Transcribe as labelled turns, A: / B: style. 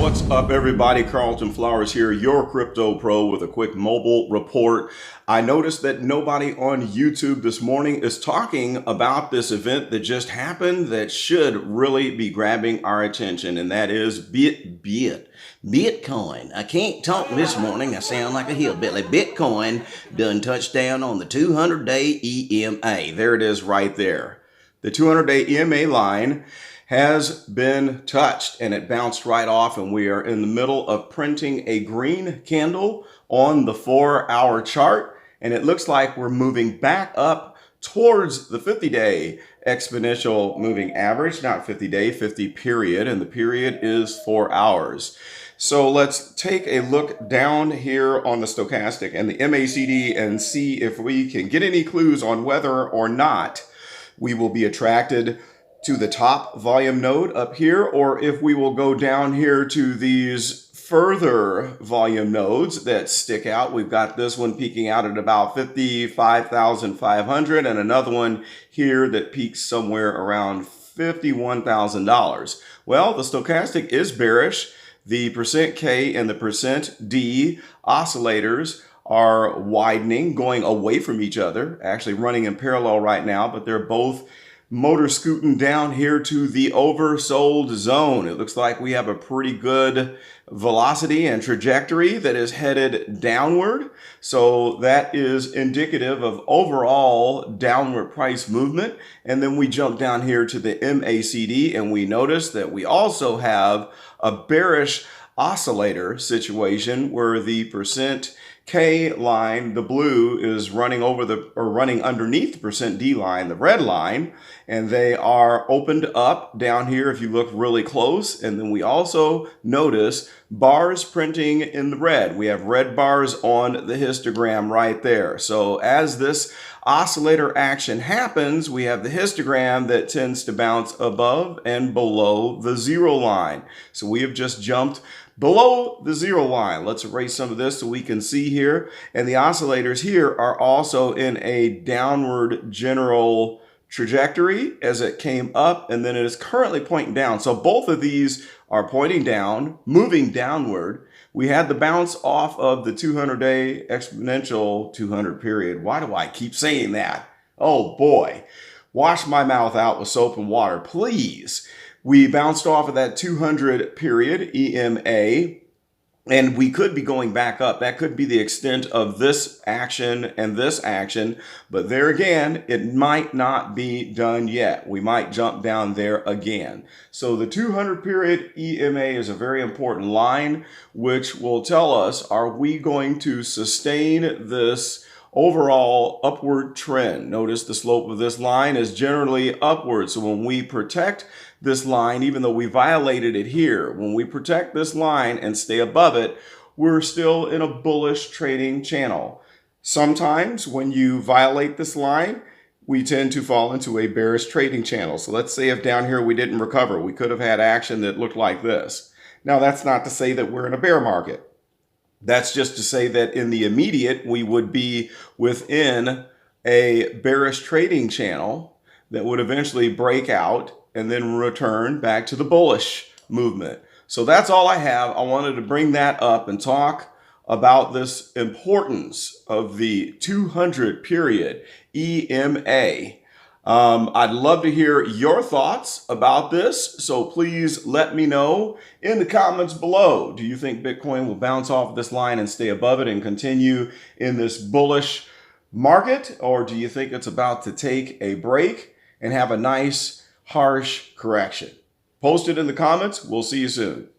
A: What's up, everybody? Carlton Flowers here, your crypto pro, with a quick mobile report. I noticed that nobody on YouTube this morning is talking about this event that just happened that should really be grabbing our attention, and that is Bitcoin. I can't talk this morning. I sound like a hillbilly. Bitcoin done touchdown on the 200-day EMA. There it is right there. The 200-day EMA line has been touched, and it bounced right off, and we are in the middle of printing a green candle on the 4-hour chart, and it looks like we're moving back up towards the 50-day exponential moving average, not 50-day, 50 period, and the period is 4 hours. So let's take a look down here on the stochastic and the MACD and see if we can get any clues on whether or not we will be attracted to the top volume node up here, or if we will go down here to these further volume nodes that stick out. We've got this one peaking out at about 55,500 and another one here that peaks somewhere around $51,000. Well, the stochastic is bearish. The %K and the %D oscillators are widening, going away from each other, actually running in parallel right now, but they're both motor scooting down here to the oversold zone. It looks like we have a pretty good velocity and trajectory that is headed downward. So that is indicative of overall downward price movement. And then we jump down here to the MACD and we notice that we also have a bearish oscillator situation where the %K line, the blue, is running running underneath the %D line, the red line, and they are opened up down here if you look really close. And then we also notice bars printing in the red. We have red bars on the histogram right there. So as this oscillator action happens, we have the histogram that tends to bounce above and below the zero line. So we have just jumped below the zero line. Let's erase some of this so we can see here. And the oscillators here are also in a downward general trajectory as it came up, and then it is currently pointing down. So both of these are pointing down, moving downward. We had the bounce off of the 200-day exponential 200 period. Why do I keep saying that? Oh boy. Wash my mouth out with soap and water, please. We bounced off of that 200 period EMA, and we could be going back up. That could be the extent of this action and this action, but there again, it might not be done yet. We might jump down there again. So the 200 period EMA is a very important line, which will tell us, are we going to sustain this overall upward trend? Notice the slope of this line is generally upward. So when we protect this line, even though we violated it here, when we protect this line and stay above it, we're still in a bullish trading channel. Sometimes when you violate this line, we tend to fall into a bearish trading channel. So let's say if down here we didn't recover, we could have had action that looked like this. Now that's not to say that we're in a bear market. That's just to say that in the immediate, we would be within a bearish trading channel that would eventually break out and then return back to the bullish movement. So that's all I have. I wanted to bring that up and talk about this importance of the 200 period EMA. I'd love to hear your thoughts about this, so please let me know in the comments below. Do you think Bitcoin will bounce off this line and stay above it and continue in this bullish market? Or do you think it's about to take a break and have a nice, harsh correction? Post it in the comments. We'll see you soon.